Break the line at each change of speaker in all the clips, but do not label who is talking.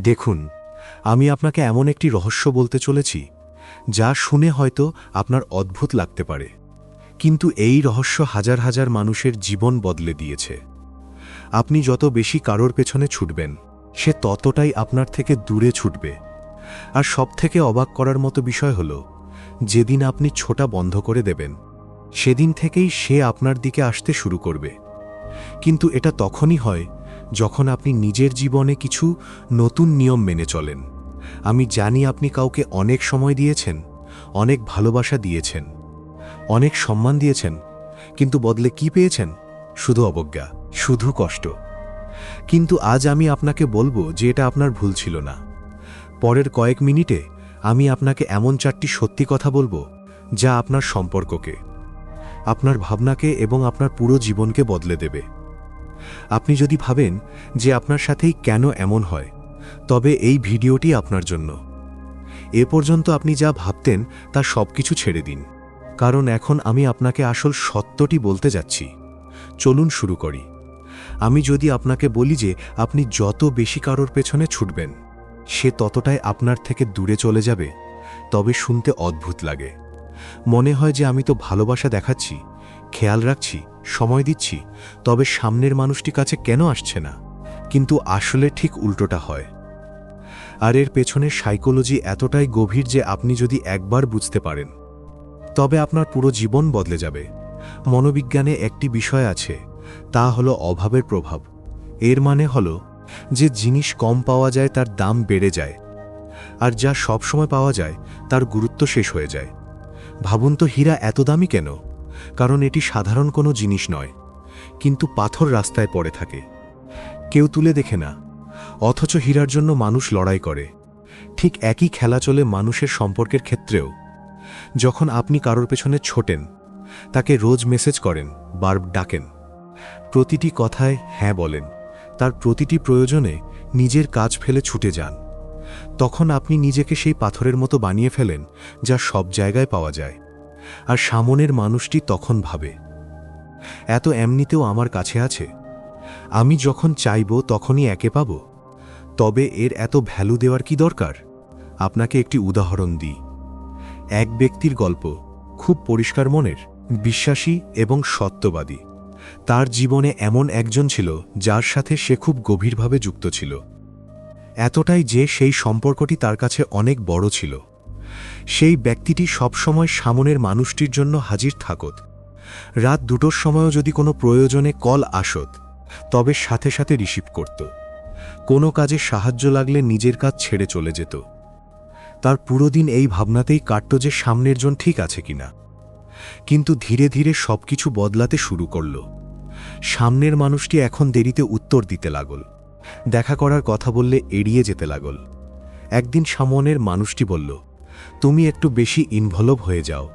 দেখুন, আমি আপনাকে এমন একটি রহস্য বলতে চলেছি যা শুনে হয়তো আপনার অদ্ভুত লাগতে পারে, কিন্তু এই রহস্য হাজার হাজার মানুষের জীবন বদলে দিয়েছে। আপনি যত বেশি কারোর পেছনে ছুটবেন, সে ততটাই আপনার থেকে দূরে ছুটবে। আর সবথেকে অবাক করার মতো বিষয় হল, যেদিন আপনি ছোটা বন্ধ করে দেবেন, সেদিন থেকেই সে আপনার দিকে আসতে শুরু করবে। কিন্তু এটা তখনই হয় যখন আপনি নিজের জীবনে কিছু নতুন নিয়ম মেনে চলেন। আমি জানি আপনি কাউকে অনেক সময় দিয়েছেন, অনেক ভালোবাসা দিয়েছেন, অনেক সম্মান দিয়েছেন, কিন্তু বদলে কি পেয়েছেন? শুধু অবজ্ঞা, শুধু কষ্ট। কিন্তু আজ আমি আপনাকে বলবো যে এটা আপনার ভুল ছিল না। পরের কয়েক মিনিটে আমি আপনাকে এমন 4টি সত্যি কথা বলবো যা আপনার সম্পর্ককে, আপনার ভাবনাকে এবং আপনার পুরো জীবনকে বদলে দেবে। আপনি যদি ভাবেন যে আপনার সাথেই কেন এমন হয়, তবে এই ভিডিওটি আপনার জন্য। এ পর্যন্ত আপনি যা ভাবতেন তা সবকিছু ছেড়ে দিন, কারণ এখন আমি আপনাকে আসল সত্যটি বলতে যাচ্ছি। চলুন শুরু করি। আমি যদি আপনাকে বলি যে আপনি যত বেশি কারোর পেছনে ছুটবেন, সে ততটাই আপনার থেকে দূরে চলে যাবে, তবে শুনতে অদ্ভুত লাগে। মনে হয় যে আমি তো ভালোবাসা দেখাচ্ছি, খেয়াল রাখছি, সময় দিচ্ছি, তবে সামনের মানুষটি কাছে কেন আসছে না? কিন্তু আসলে ঠিক উল্টোটা হয়। আর এর পেছনের সাইকোলজি এতটাই গভীর যে আপনি যদি একবার বুঝতে পারেন, তবে আপনার পুরো জীবন বদলে যাবে। মনোবিজ্ঞানে একটি বিষয় আছে, তা হলো অভাবের প্রভাব। এর মানে হলো যে জিনিস কম পাওয়া যায় তার দাম বেড়ে যায়, আর যা সব সময় পাওয়া যায় তার গুরুত্ব শেষ হয়ে যায়। ভাবুন তো, হীরা এত দামি কেন? কারণ এটি সাধারণ কোনো জিনিস নয়, কিন্তু পাথর রাস্তায় পড়ে থাকে, কেউ তুলে দেখে না, অথচ হীরার জন্য মানুষ লড়াই করে। ঠিক একই খেলা চলে মানুষের সম্পর্কের ক্ষেত্রেও। যখন আপনি কারোর পেছনে ছোটেন, তাকে রোজ মেসেজ করেন, বার ডাকেন, প্রতিটি কথায় হ্যাঁ বলেন, তার প্রতিটি প্রয়োজনে নিজের কাজ ফেলে ছুটে যান, তখন আপনি নিজেকে সেই পাথরের মতো বানিয়ে ফেলেন যা সব জায়গায় পাওয়া যায়। আর সামনের মানুষটি তখন ভাবে, এত এমনিতেও আমার কাছে আছে, আমি যখন চাইব তখনই একে পাব, তবে এর এত ভ্যালু দেওয়ার কি দরকার? আপনাকে একটি উদাহরণ দিই। এক ব্যক্তির গল্প, খুব পরিষ্কার মনের, বিশ্বাসী এবং সত্যবাদী। তার জীবনে এমন একজন ছিল যার সাথে সে খুব গভীরভাবে যুক্ত ছিল, এতটাই যে সেই সম্পর্কটি তার কাছে অনেক বড় ছিল। সেই ব্যক্তিটি সবসময় সামনের মানুষটির জন্য হাজির থাকত। রাত 2টোর সময়ও যদি কোনো প্রয়োজনে কল আসত, তবে সাথে সাথে রিসিভ করত। কোনো কাজে সাহায্য লাগলে নিজের কাজ ছেড়ে চলে যেত। তার পুরো দিন এই ভাবনাতেই কাটত যে সামনের জন ঠিক আছে কিনা। কিন্তু ধীরে ধীরে সবকিছু বদলাতে শুরু করল। সামনের মানুষটি এখন দেরিতে উত্তর দিতে লাগল, দেখা করার কথা বললে এড়িয়ে যেতে লাগল। একদিন সামনের মানুষটি বলল, তুমি একটু বেশি ইনভলভ হয়ে যাও,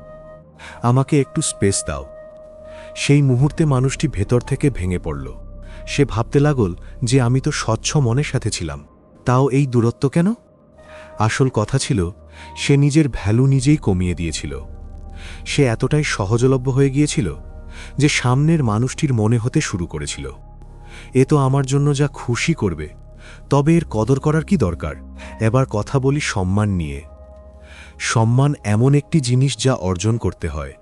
আমাকে একটু স্পেস দাও। সেই মুহূর্তে মানুষটি ভেতর থেকে ভেঙে পড়ল। সে ভাবতে লাগল যে আমি তো স্বচ্ছ মনের সাথে ছিলাম, তাও এই দূরত্ব কেন? আসল কথা ছিল, সে নিজের ভ্যালু নিজেই কমিয়ে দিয়েছিল। সে এতটাই সহজলভ্য হয়ে গিয়েছিল যে সামনের মানুষটির মনে হতে শুরু করেছিল, এ তো আমার জন্য যা খুশি করবে, তবে এর কদর করার কি দরকার? এবার কথা বলি সম্মান নিয়ে। সম্মান এমন একটি জিনিস যা অর্জন করতে হয়,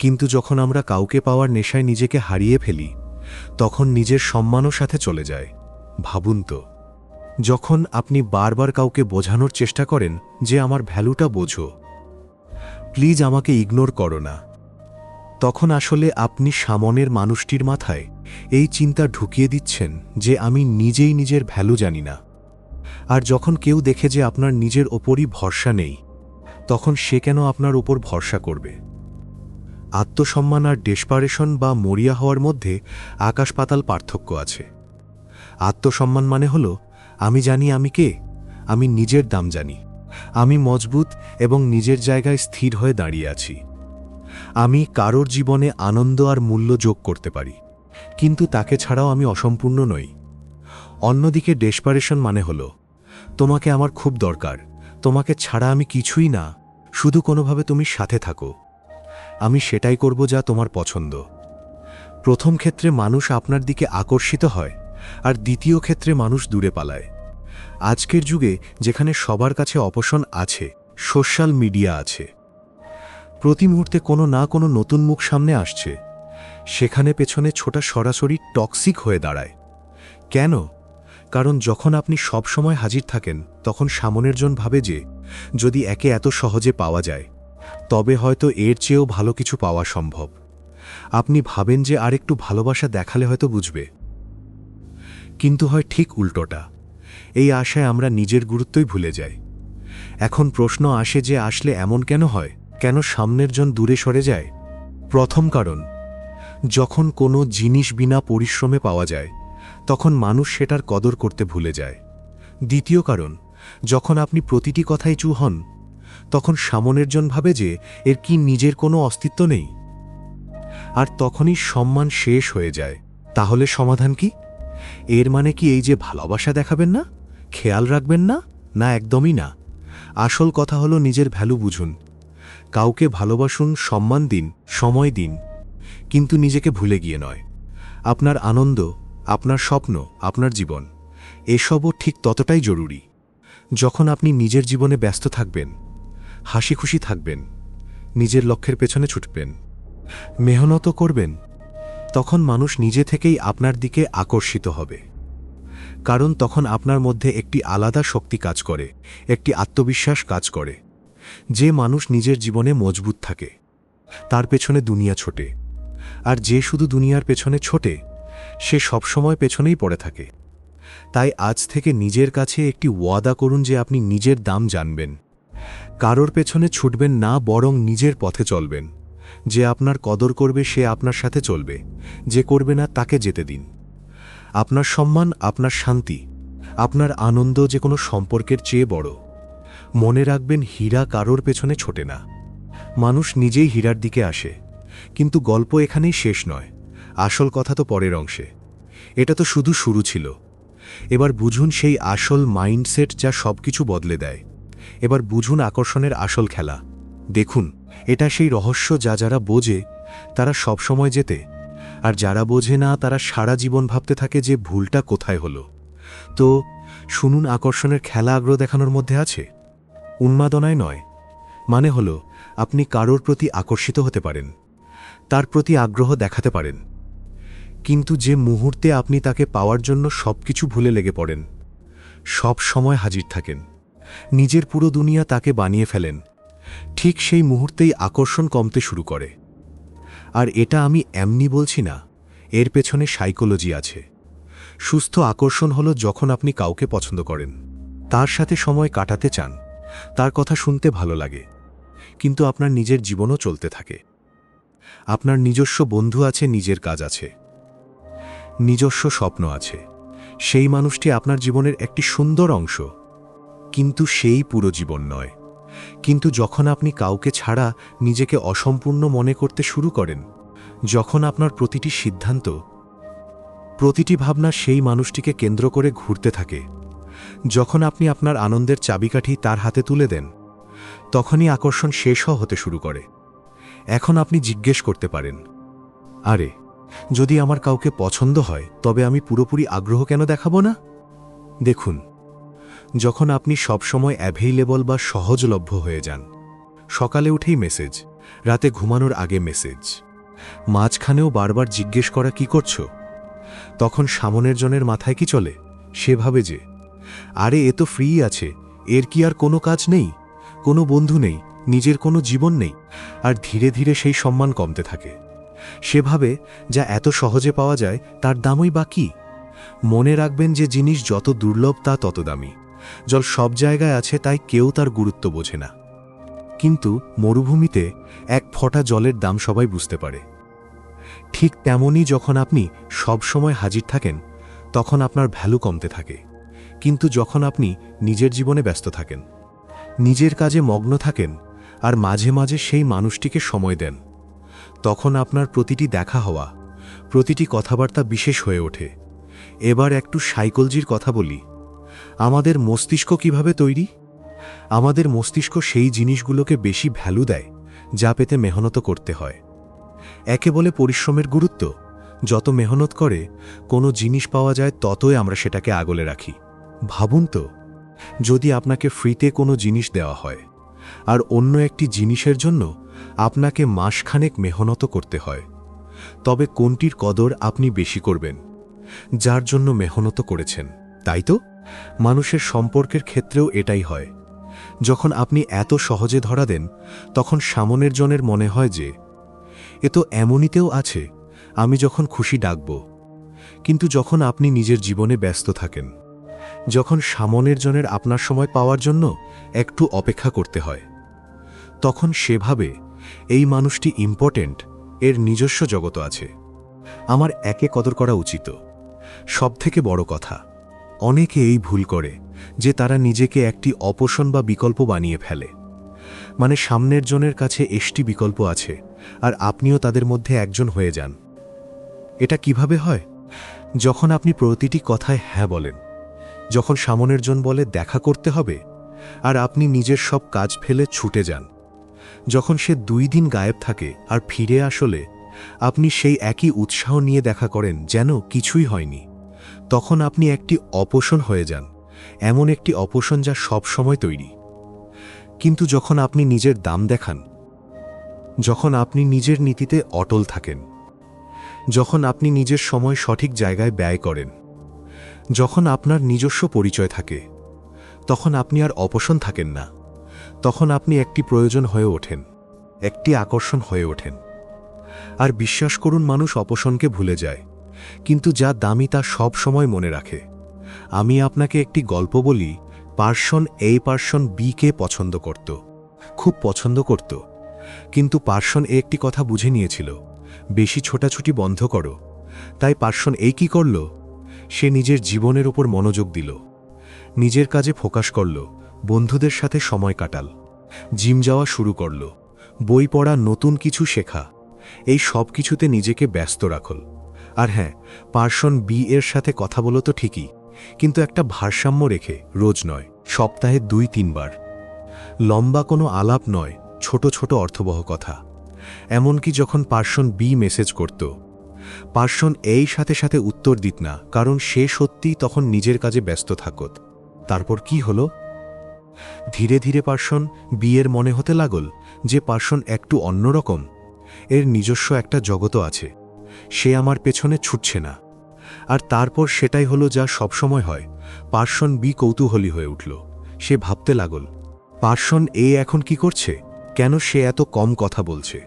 কিন্তু যখন আমরা কাউকে পাওয়ার নেশায় নিজেকে হারিয়ে ফেলি, তখন নিজের সম্মানও সাথে চলে যায়। ভাবুন তো, যখন আপনি বারবার কাউকে বোঝানোর চেষ্টা করেন যে আমার ভ্যালুটা বোঝো, প্লিজ আমাকে ইগনোর করো না, তখন আসলে আপনি সামনের মানুষটির মাথায় এই চিন্তা ঢুকিয়ে দিচ্ছেন যে আমি নিজেই নিজের ভ্যালু জানি না। আর যখন কেউ দেখে যে আপনার নিজের ওপরই ভরসা নেই, তখন সে কেন আপনার উপর ভরসা করবে? আত্মসম্মান আর ডেসপারেশন বা মরিয়া হওয়ার মধ্যে আকাশ পাতাল পার্থক্য আছে। আত্মসম্মান মানে হলো, আমি জানি আমি কে, আমি নিজের দাম জানি, আমি মজবুত এবং নিজের জায়গায় স্থির হয়ে দাঁড়িয়ে আছি, আমি কারোর জীবনে আনন্দ আর মূল্য যোগ করতে পারি, কিন্তু তাকে ছাড়াও আমি অসম্পূর্ণ নই। অন্যদিকে ডেসপারেশন মানে হলো, তোমাকে আমার খুব দরকার, তোমাকে ছাড়া আমি কিছুই না, শুধু কোনোভাবে তুমি সাথে থাকো, আমি সেটাই করব যা তোমার পছন্দ। প্রথম ক্ষেত্রে মানুষ আপনার দিকে আকর্ষিত হয়, আর দ্বিতীয় ক্ষেত্রে মানুষ দূরে পালায়। আজকের যুগে যেখানে সবার কাছে অপশন আছে, সোশ্যাল মিডিয়া আছে, প্রতি মুহূর্তে কোনো না কোনো নতুন মুখ সামনে আসছে, সেখানে পেছনে ছোটা সরাসরি টক্সিক হয়ে দাঁড়ায়। কেন? কারণ যখন আপনি সব সময় হাজির থাকেন, তখন সামনের জন ভাবে যে যদি একে এত সহজে পাওয়া যায়, তবে হয়তো এর চেয়েও ভালো কিছু পাওয়া সম্ভব। আপনি ভাবেন যে আরেকটু ভালোবাসা দেখালে হয়তো বুঝবে, কিন্তু হয় ঠিক উল্টোটা। এই আশায় আমরা নিজের গুরুত্বই ভুলে যাই। এখন প্রশ্ন আসে যে আসলে এমন কেন হয়? কেন সামনের জন দূরে সরে যায়? প্রথম কারণ, যখন কোনো জিনিস বিনা পরিশ্রমে পাওয়া যায়, তখন মানুষ সেটার কদর করতে ভুলে যায়। দ্বিতীয় কারণ, যখন আপনি প্রতিটি কথায় চুপ হন, তখন সামনের জন ভাবে যে এর কি নিজের কোনো অস্তিত্ব নেই, আর তখনই সম্মান শেষ হয়ে যায়। তাহলে সমাধান কি? এর মানে কি এই যে ভালোবাসা দেখাবেন না, খেয়াল রাখবেন না? না, একদমই না। আসল কথা হলো নিজের ভ্যালু বুঝুন। কাউকে ভালোবাসুন, সম্মান দিন, সময় দিন, কিন্তু নিজেকে ভুলে গিয়ে নয়। আপনার আনন্দ, আপনার স্বপ্ন, আপনার জীবন, এসবও ঠিক ততটাই জরুরি। যখন আপনি নিজের জীবনে ব্যস্ত থাকবেন, হাসি খুশি থাকবেন, নিজের লক্ষ্যের পেছনে ছুটবেন, মেহনতও করবেন, তখন মানুষ নিজে থেকেই আপনার দিকে আকর্ষিত হবে। কারণ তখন আপনার মধ্যে একটি আলাদা শক্তি কাজ করে, একটি আত্মবিশ্বাস কাজ করে। যে মানুষ নিজের জীবনে মজবুত থাকে, তার পেছনে দুনিয়া ছোটে। আর যে শুধু দুনিয়ার পেছনে ছোটে, সে সবসময় পেছনেই পড়ে থাকে। তাই আজ থেকে নিজের কাছে একটি ওয়াদা করুন যে আপনি নিজের দাম জানবেন, কারোর পেছনে ছুটবেন না, বরং নিজের পথে চলবেন। যে আপনার কদর করবে সে আপনার সাথে চলবে, যে করবে না তাকে যেতে দিন। আপনার সম্মান, আপনার শান্তি, আপনার আনন্দ যে কোনো সম্পর্কের চেয়ে বড়। মনে রাখবেন, হীরা কারোর পেছনে ছোটে না, মানুষ নিজেই হীরার দিকে আসে। কিন্তু গল্প এখানেই শেষ নয়, আসল কথা তো পরের অংশে। এটা তো শুধু শুরু ছিল। এবার বুঝুন সেই আসল মাইন্ডসেট যা সবকিছু বদলে দেয়। এবার বুঝুন আকর্ষণের আসল খেলা। দেখুন, এটা সেই রহস্য যা যারা বোঝে তারা সব সময় জেতে, আর যারা বোঝে না তারা সারা জীবন ভাবতে থাকে যে ভুলটা কোথায় হলো। তো শুনুন, আকর্ষণের খেলা আগ্রহ দেখানোর মধ্যে আছে, উন্মাদনায় নয়। মানে হলো আপনি কারোর প্রতি আকর্ষিত হতে পারেন, তার প্রতি আগ্রহ দেখাতে পারেন, কিন্তু যে মুহূর্তে আপনি তাকে পাওয়ার জন্য সবকিছু ভুলে লেগে পড়েন, সব সময় হাজির থাকেন, নিজের পুরো দুনিয়া তাকে বানিয়ে ফেলেন, ঠিক সেই মুহূর্তেই আকর্ষণ কমতে শুরু করে। আর এটা আমি এমনি বলছি না, এর পেছনে সাইকোলজি আছে। সুস্থ আকর্ষণ হলো যখন আপনি কাউকে পছন্দ করেন, তার সাথে সময় কাটাতে চান, তার কথা শুনতে ভালো লাগে, কিন্তু আপনার নিজের জীবনও চলতে থাকে। আপনার নিজস্ব বন্ধু আছে, নিজের কাজ আছে, নিজস্ব স্বপ্ন আছে। সেই মানুষটি আপনার জীবনের একটি সুন্দর অংশ, কিন্তু সেই পুরো জীবন নয়। কিন্তু যখন আপনি কাউকে ছাড়া নিজেকে অসম্পূর্ণ মনে করতে শুরু করেন, যখন আপনার প্রতিটি সিদ্ধান্ত, প্রতিটি ভাবনা সেই মানুষটিকে কেন্দ্র করে ঘুরতে থাকে, যখন আপনি আপনার আনন্দের চাবিকাঠি তার হাতে তুলে দেন, তখনই আকর্ষণ শেষ হতে শুরু করে। এখন আপনি জিজ্ঞেস করতে পারেন, আরে যদি আমার কাউকে পছন্দ হয় তবে আমি পুরোপুরি আগ্রহ কেন দেখাবো না? দেখুন, যখন আপনি সবসময় অ্যাভেইলেবল বা সহজলভ্য হয়ে যান, সকালে উঠেই মেসেজ, রাতে ঘুমানোর আগে মেসেজ, মাঝখানেও বারবার জিজ্ঞেস করা কি করছো, তখন সামনের জনের মাথায় কি চলে? সে ভাবে যে আরে এ তো ফ্রি আছে, এর কি আর কোনো কাজ নেই, কোনো বন্ধু নেই, নিজের কোনো জীবন নেই। আর ধীরে ধীরে সেই সম্মান কমতে থাকে। সে ভাবে যা এত সহজে পাওয়া যায় তার দামই বা কি। মনে রাখবেন যে জিনিস যত দুর্লভ তা তত দামি। জল সব জায়গায় আছে, তাই কেউ তার গুরুত্ব বোঝে না, কিন্তু মরুভূমিতে এক ফোঁটা জলের দাম সবাই বুঝতে পারে। ঠিক তেমনই যখন আপনি সব সময় হাজির থাকেন, তখন আপনার ভ্যালু কমতে থাকে। কিন্তু যখন আপনি নিজের জীবনে ব্যস্ত থাকেন, নিজের কাজে মগ্ন থাকেন, আর মাঝে মাঝে সেই মানুষটিকে সময় দেন, তখন আপনার প্রতিটি দেখা হওয়া, প্রতিটি কথাবার্তা বিশেষ হয়ে ওঠে। এবার একটু সাইকোলজির কথা বলি। আমাদের মস্তিষ্ক কিভাবে তৈরি? আমাদের মস্তিষ্ক সেই জিনিসগুলোকে বেশি ভ্যালু দেয় যা পেতে মেহনত করতে হয়। একে বলে পরিশ্রমের গুরুত্ব। যত মেহনত করে কোনো জিনিস পাওয়া যায়, ততই আমরা সেটাকে আগলে রাখি। ভাবুন তো, যদি আপনাকে ফ্রিতে কোনো জিনিস দেওয়া হয় আর অন্য একটি জিনিসের জন্য আপনাকে মাসখানেক মেহনত করতে হয়, তবে কোনটির কদর আপনি বেশি করবেন? যার জন্য মেহনত করেছেন, তাই তো? মানুষের সম্পর্কের ক্ষেত্রেও এটাই হয়। যখন আপনি এত সহজে ধরা দেন, তখন সামনের জনের মনে হয় যে এ তো এমনিতেও আছে, আমি যখন খুশি ডাকব। কিন্তু যখন আপনি নিজের জীবনে ব্যস্ত থাকেন, যখন সামনের জনের আপনার সময় পাওয়ার জন্য একটু অপেক্ষা করতে হয়, তখন সেভাবে এই মানুষটি ইম্পর্টেন্ট, এর নিজস্ব জগৎ আছে, আমার একে কদর করা উচিত। সবথেকে বড় কথা, অনেকে এই ভুল করে যে তারা নিজেকে একটি অপশন বা বিকল্প বানিয়ে ফেলে। মানে সামনের জনের কাছে 10টি বিকল্প আছে আর আপনিও তাদের মধ্যে একজন হয়ে যান। এটা কিভাবে হয়? যখন আপনি প্রতিটি কথায় হ্যাঁ বলেন, যখন সামনের জন বলে দেখা করতে হবে আর আপনি নিজের সব কাজ ফেলে ছুটে যান, যখন সে 2 দিন গায়েব থাকে আর ফিরে আসলে আপনি সেই একই উৎসাহ নিয়ে দেখা করেন যেন কিছুই হয়নি, তখন আপনি একটি অপশন হয়ে যান, এমন একটি অপশন যা সব সময় তৈরি। কিন্তু যখন আপনি নিজের দাম দেখান, যখন আপনি নিজের নীতিতে অটল থাকেন, যখন আপনি নিজের সময় সঠিক জায়গায় ব্যয় করেন, যখন আপনার নিজস্ব পরিচয় থাকে, তখন আপনি আর অপশন থাকেন না, তখন আপনি একটি প্রয়োজন হয়ে ওঠেন, একটি আকর্ষণ হয়ে ওঠেন। আর বিশ্বাস করুন, মানুষ অপশনকে ভুলে যায়, কিন্তু যা দামি তা সব সময় মনে রাখে। আমি আপনাকে একটি গল্প বলি। পার্সন বি কে পছন্দ করত, খুব পছন্দ করত, কিন্তু পার্সন একটি কথা বুঝে নিয়েছিল, বেশি ছোটাছুটি বন্ধ করো। তাই পার্সন কি করল? সে নিজের জীবনের ওপর মনোযোগ দিল, নিজের কাজে ফোকাস করল, বন্ধুদের সাথে সময় কাটাল, জিম যাওয়া শুরু করল, বই পড়া, নতুন কিছু শেখা, এই সব কিছুতে নিজেকে ব্যস্ত রাখল। আর হ্যাঁ, পার্সন বি এর সাথে কথা বলো তো ঠিকই, কিন্তু একটা ভারসাম্য রেখে, রোজ নয়, সপ্তাহে 2-3 বার। লম্বা কোনো আলাপ নয়, ছোট ছোট অর্থবহ কথা। এমনকি যখন পার্সন বি মেসেজ করত, পার্সন সাথে সাথে উত্তর দিত না, কারণ সে সত্যিই তখন নিজের কাজে ব্যস্ত থাকত। তারপর কি হলো? ধীরে ধীরে পার্সন বি এর মনে হতে লাগল যে পার্সন একটু অন্যরকম, এর নিজস্ব একটা জগৎ আছে, সে আমার পেছনে ছুটছে না। আর তারপর সেটাই হলো যা সবসময় হয়, পার্সন বি কৌতূহলী হয়ে উঠল। সে ভাবতে লাগল, পার্সন এখন কি করছে? কেন সে এত কম কথা বলছে?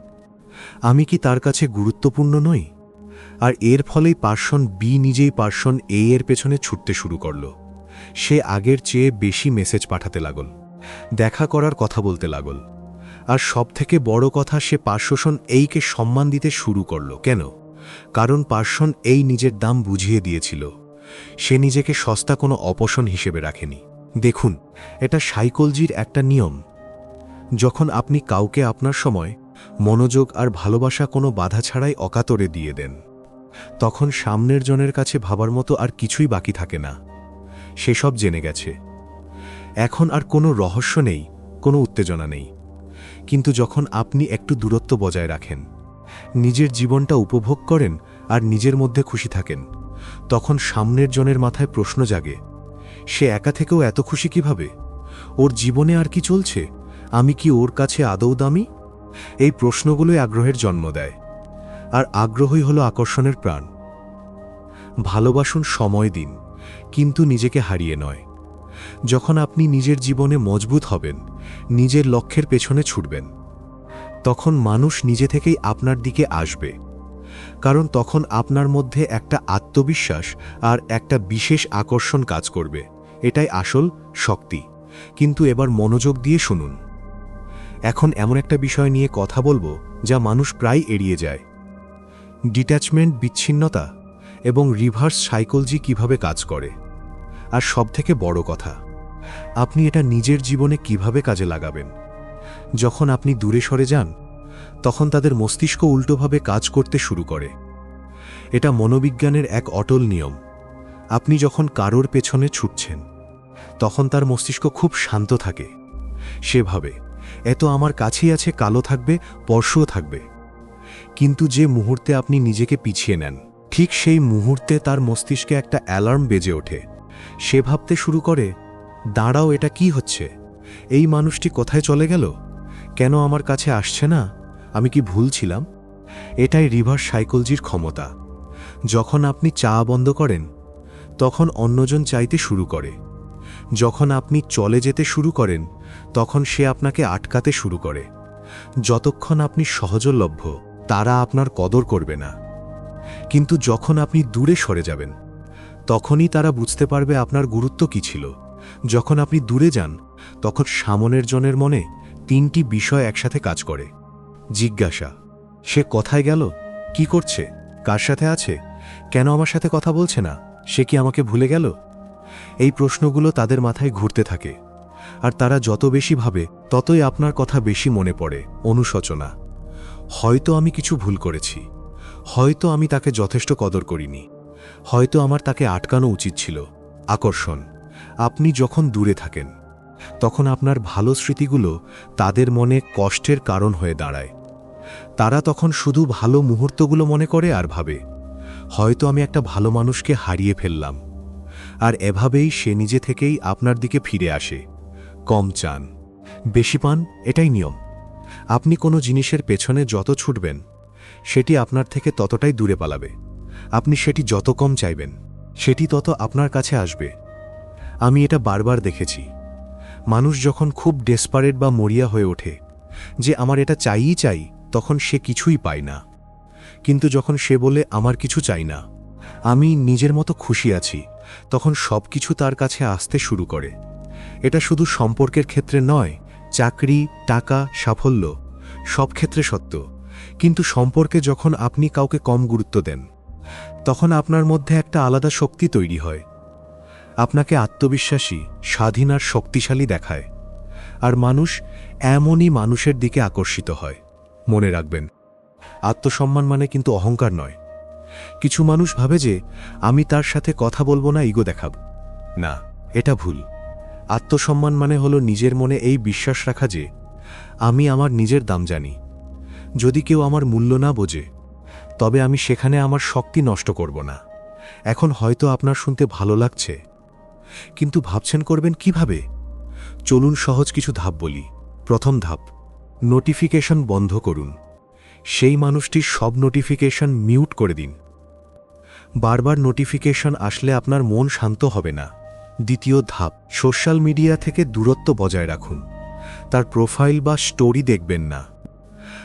আমি কি তার কাছে গুরুত্বপূর্ণ নই? আর এর ফলেই পার্সন বি নিজেই পার্সন এর পেছনে ছুটতে শুরু করল। সে আগের চেয়ে বেশি মেসেজ পাঠাতে লাগল, দেখা করার কথা বলতে লাগল। আর সবথেকে বড় কথা, সে পার্সন কে সম্মান দিতে শুরু করল। কেন? কারণ পার্সন নিজের দাম বুঝিয়ে দিয়েছিল। সে নিজেকে সস্তা কোনো অপশন হিসেবে রাখেনি। দেখুন, এটা সাইকোলজির একটা নিয়ম। যখন আপনি কাউকে আপনার সময়, মনোযোগ আর ভালোবাসা কোনো বাধা ছাড়াই অকাতরে দিয়ে দেন, তখন সামনের জনের কাছে ভাবার মতো আর কিছুই বাকি থাকে না। সেসব জেনে গেছে। এখন আর কোনো রহস্য নেই, কোনো উত্তেজনা নেই। কিন্তু যখন আপনি একটু দূরত্ব বজায় রাখেন, নিজের জীবনটা উপভোগ করেন আর নিজের মধ্যে খুশি থাকেন, তখন সামনের জনের মাথায় প্রশ্ন জাগে, সে একা থেকেও এত খুশি কিভাবে? ওর জীবনে আর কি চলছে? আমি কি ওর কাছে আদৌ দামি? এই প্রশ্নগুলোই আগ্রহের জন্ম দেয়। আর আগ্রহই হলো আকর্ষণের প্রাণ। ভালোবাসুন, সময় দিন, কিন্তু নিজেকে হারিয়ে নয়। যখন আপনি নিজের জীবনে মজবুত হবেন, নিজের লক্ষ্যের পেছনে ছুটবেন, তখন মানুষ নিজে থেকেই আপনার দিকে আসবে। কারণ তখন আপনার মধ্যে একটা আত্মবিশ্বাস আর একটা বিশেষ আকর্ষণ কাজ করবে। এটাই আসল শক্তি। কিন্তু এবার মনোযোগ দিয়ে শুনুন। এখন এমন একটা বিষয় নিয়ে কথা বলবো যা মানুষ প্রায় এড়িয়ে যায়। ডিট্যাচমেন্ট, বিচ্ছিন্নতা এবং রিভার্স সাইকোলজি কিভাবে কাজ করে। আর সবথেকে বড় কথা, আপনি এটা নিজের জীবনে কিভাবে কাজে লাগাবেন। যখন আপনি দূরে সরে যান, তখন তাদের মস্তিষ্ক উল্টোভাবে কাজ করতে শুরু করে। এটা মনোবিজ্ঞানের এক অটল নিয়ম। আপনি যখন কারোর পেছনে ছুটছেন, তখন তার মস্তিষ্ক খুব শান্ত থাকে। সে ভাবে, এত আমার কাছেই আছে, কালও থাকবে, পরশুও থাকবে। কিন্তু যে মুহূর্তে আপনি নিজেকে পিছিয়ে নেন, ঠিক সেই মুহূর্তে তার মস্তিষ্কে একটা অ্যালার্ম বেজে ওঠে। সে ভাবতে শুরু করে, দাঁড়াও, এটা কি হচ্ছে? এই মানুষটি কোথায় চলে গেল? কেন আমার কাছে আসছে না? আমি কি ভুল ছিলাম? এটাই রিভার্স সাইকোলজির ক্ষমতা। যখন আপনি চা বন্ধ করেন, তখন অন্যজন চাইতে শুরু করে। যখন আপনি চলে যেতে শুরু করেন, তখন সে আপনাকে আটকাতে শুরু করে। যতক্ষণ আপনি সহজলভ্য, তারা আপনার কদর করবে না। কিন্তু যখন আপনি দূরে সরে যাবেন, তখনই তারা বুঝতে পারবে আপনার গুরুত্ব কী ছিল। যখন আপনি দূরে যান, তখন সামনের জনের মনে 3টি বিষয় একসাথে কাজ করে। জিজ্ঞাসা, সে কোথায় গেল? কি করছে? কার সাথে আছে? কেন আমার সাথে কথা বলছে না? সে কি আমাকে ভুলে গেল? এই প্রশ্নগুলো তাদের মাথায় ঘুরতে থাকে। আর তারা যত বেশি ভাবে, ততই আপনার কথা বেশি মনে পড়ে। অনুশোচনা, হয়তো আমি কিছু ভুল করেছি, হয়তো আমি তাকে যথেষ্ট কদর করিনি, হয়তো আমার তাকে আটকানো উচিত ছিল। আকর্ষণ, আপনি যখন দূরে থাকেন, তখন আপনার ভালো স্মৃতিগুলো তাদের মনে কষ্টের কারণ হয়ে দাঁড়ায়। তারা তখন শুধু ভালো মুহূর্তগুলো মনে করে আর ভাবে, হয়তো আমি একটা ভালো মানুষকে হারিয়ে ফেললাম। আর এভাবেই সে নিজে থেকেই আপনার দিকে ফিরে আসে। কম চান, বেশি পান, এটাই নিয়ম। আপনি কোনো জিনিসের পেছনে যত ছুটবেন, সেটি আপনার থেকে ততটাই দূরে পালাবে। আপনি সেটি যত কম চাইবেন, সেটি তত আপনার কাছে আসবে। আমি এটা বারবার দেখেছি। মানুষ যখন খুব ডেসপারেট বা মরিয়া হয়ে ওঠে যে আমার এটা চাইই চাই, তখন সে কিছুই পায় না। কিন্তু যখন সে বলে আমার কিছু চাই না, আমি নিজের মতো খুশি আছি, তখন সব কিছু তার কাছে আসতে শুরু করে। এটা শুধু সম্পর্কের ক্ষেত্রে নয়, চাকরি, টাকা, সাফল্য সব ক্ষেত্রে সত্য। কিন্তু সম্পর্কে যখন আপনি কাউকে কম গুরুত্ব দেন, তখন আপনার মধ্যে একটা আলাদা শক্তি তৈরি হয়। আপনাকে আত্মবিশ্বাসী, স্বাধীন আর শক্তিশালী দেখায়। আর মানুষ এমনই মানুষের দিকে আকর্ষিত হয়। মনে রাখবেন, আত্মসম্মান মানে কিন্তু অহংকার নয়। কিছু মানুষ ভাবে যে আমি তার সাথে কথা বলবো না, ইগো দেখাব। না, এটা ভুল। আত্মসম্মান মানে হলো নিজের মনে এই বিশ্বাস রাখা যে আমি আমার নিজের দাম জানি। যদি কেউ আমার মূল্য না বোঝে, তবে আমি সেখানে আমার শক্তি নষ্ট করব না। এখন হয়তো আপনার শুনতে ভালো লাগছে, কিন্তু ভাবছেন করবেন কিভাবে? চলুন সহজ কিছু ধাপ বলি। প্রথম ধাপ, নোটিফিকেশন বন্ধ করুন। সেই মানুষটির সব নোটিফিকেশন মিউট করে দিন। বারবার নোটিফিকেশন আসলে আপনার মন শান্ত হবে না। দ্বিতীয় ধাপ, সোশ্যাল মিডিয়া থেকে দূরত্ব বজায় রাখুন। তার প্রোফাইল বা স্টোরি দেখবেন না।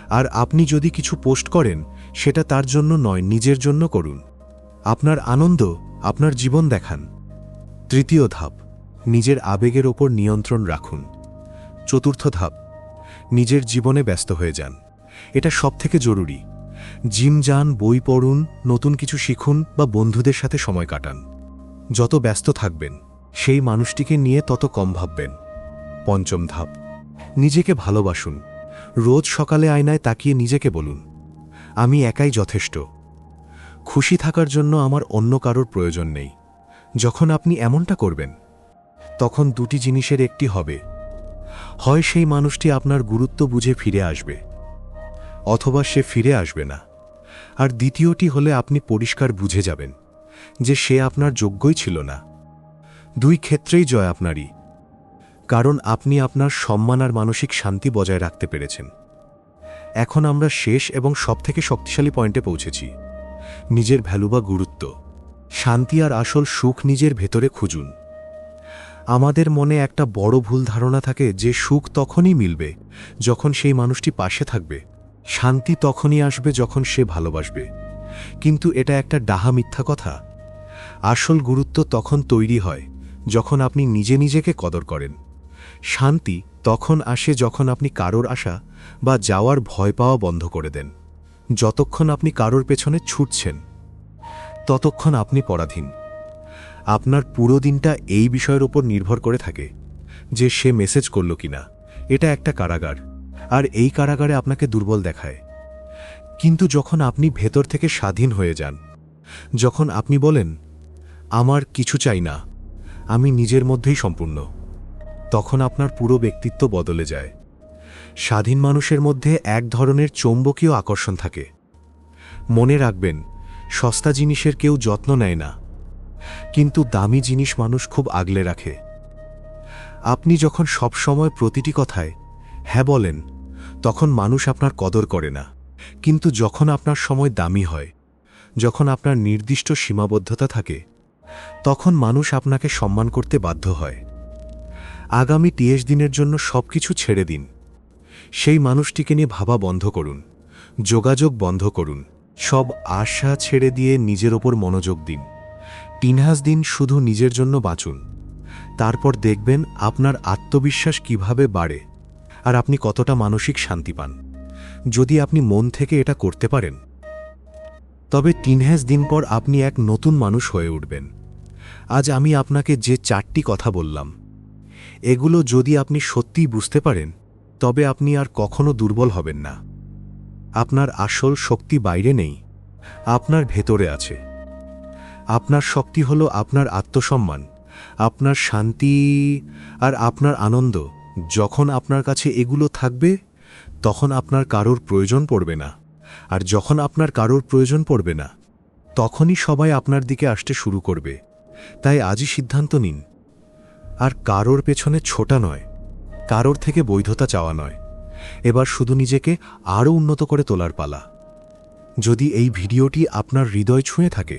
আর আপনি যদি কিছু পোস্ট করেন, সেটা তার জন্য নয়, নিজের জন্য করুন। আপনার আনন্দ, আপনার জীবন দেখান। তৃতীয় ধাপ, নিজের আবেগের ওপর নিয়ন্ত্রণ রাখুন। চতুর্থ ধাপ, নিজের জীবনে ব্যস্ত হয়ে যান। এটা সবথেকে জরুরি। জিম যান, বই পড়ুন, নতুন কিছু শিখুন বা বন্ধুদের সাথে সময় কাটান। যত ব্যস্ত থাকবেন, সেই মানুষটিকে নিয়ে তত কম ভাববেন। পঞ্চম ধাপ, নিজেকে ভালোবাসুন। রোজ সকালে আয়নায় তাকিয়ে নিজেকে বলুন, আমি একাই যথেষ্ট। খুশি থাকার জন্য আমার অন্য কারোর প্রয়োজন নেই। যখন আপনি এমনটা করবেন, তখন দুটি জিনিসের একটি হবে। হয় সেই মানুষটি আপনার গুরুত্ব বুঝে ফিরে আসবে, অথবা সে ফিরে আসবে না। আর দ্বিতীয়টি হলে আপনি পরিষ্কার বুঝে যাবেন যে সে আপনার যোগ্যই ছিল না। দুই ক্ষেত্রেই জয় আপনারই, কারণ আপনি আপনার সম্মান আর মানসিক শান্তি বজায় রাখতে পেরেছেন। এখন আমরা শেষ এবং সবথেকে শক্তিশালী পয়েন্টে পৌঁছেছি, নিজের ভ্যালু বা গুরুত্ব। শান্তি আর আসল সুখ নিজের ভেতরে খুঁজুন। আমাদের মনে একটা বড় ভুল ধারণা থাকে যে সুখ তখনই মিলবে যখন সেই মানুষটি পাশে থাকবে, শান্তি তখনই আসবে যখন সে ভালোবাসবে। কিন্তু এটা একটা ডাহা মিথ্যা কথা। আসল গুরুত্ব তখন তৈরি হয় যখন আপনি নিজে নিজেকে কদর করেন। শান্তি তখন আসে যখন আপনি কারোর আশা বা যাওয়ার ভয় পাওয়া বন্ধ করে দেন। যতক্ষণ আপনি কারোর পেছনে ছুটছেন, ততক্ষণ আপনি পরাধীন। আপনার পুরো দিনটা এই বিষয়ের উপর নির্ভর করে থাকে যে সে মেসেজ করল কিনা। এটা একটা কারাগার, আর এই কারাগারে আপনাকে দুর্বল দেখায়। কিন্তু যখন আপনি ভেতর থেকে স্বাধীন হয়ে যান, যখন আপনি বলেন আমার কিছু চাই না, আমি নিজের মধ্যেই সম্পূর্ণ, তখন আপনার পুরো ব্যক্তিত্ব বদলে যায়। স্বাধীন মানুষের মধ্যে এক ধরনের চৌম্বকীয় আকর্ষণ থাকে। মনে রাখবেন, সস্তা জিনিসের কেউ যত্ন নেয় না, কিন্তু দামি জিনিস মানুষ খুব আগলে রাখে। আপনি যখন সব সময় প্রতিটি কথায় হ্যাঁ বলেন, তখন মানুষ আপনার কদর করে না। কিন্তু যখন আপনার সময় দামি হয়, যখন আপনার নির্দিষ্ট সীমাবদ্ধতা থাকে, তখন মানুষ আপনাকে সম্মান করতে বাধ্য হয়। আগামী 30 দিনের জন্য সবকিছু ছেড়ে দিন। সেই মানুষটিকে নিয়ে ভাবা বন্ধ করুন, যোগাযোগ বন্ধ করুন, সব আশা ছেড়ে দিয়ে নিজের ওপর মনোযোগ দিন। 30 দিন শুধু নিজের জন্য বাঁচুন। তারপর দেখবেন আপনার আত্মবিশ্বাস কিভাবে বাড়ে আর আপনি কতটা মানসিক শান্তি পান। যদি আপনি মন থেকে এটা করতে পারেন, তবে 30 দিন পর আপনি এক নতুন মানুষ হয়ে উঠবেন। আজ আমি আপনাকে যে 4টি কথা বললাম, এগুলো যদি আপনি সত্যিই বুঝতে পারেন, তবে আপনি আর কখনো দুর্বল হবেন না। আপনার আসল শক্তি বাইরে নেই, আপনার ভেতরে আছে। আপনার শক্তি হলো আপনার আত্মসম্মান, আপনার শান্তি আর আপনার আনন্দ। যখন আপনার কাছে এগুলো থাকবে, তখন আপনার কারোর প্রয়োজন পড়বে না। আর যখন আপনার কারোর প্রয়োজন পড়বে না, তখনই সবাই আপনার দিকে আসতে শুরু করবে। তাই আজই সিদ্ধান্ত নিন, আর কারোর পেছনে ছোটা নয়, কারোর থেকে বৈধতা চাওয়া নয়। এবার শুধু নিজেকে আরও উন্নত করে তোলার পালা। যদি এই ভিডিওটি আপনার হৃদয় ছুঁয়ে থাকে,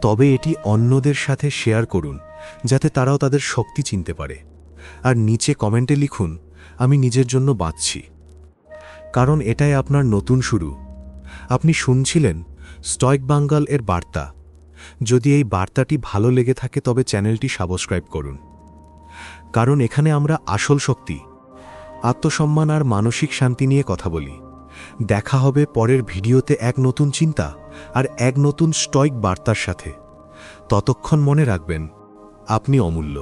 তবে এটি অন্যদের সাথে শেয়ার করুন, যাতে তারাও তাদের শক্তি চিনতে পারে। আর নিচে কমেন্টে লিখুন, আমি নিজের জন্য বাঁচছি। কারণ এটাই আপনার নতুন শুরু। আপনি শুনছিলেন স্টয়ক বাঙ্গাল এর বার্তা। যদি এই বার্তাটি ভালো লেগে থাকে, তবে চ্যানেলটি সাবস্ক্রাইব করুন। কারণ এখানে আমরা আসল শক্তি, আত্মসম্মান আর মানসিক শান্তি নিয়ে কথা বলি। দেখা হবে পরের ভিডিওতে এক নতুন চিন্তা আর এক নতুন স্টয়ক বার্তার সাথে। ততক্ষণ মনে রাখবেন, আপনি অমূল্য।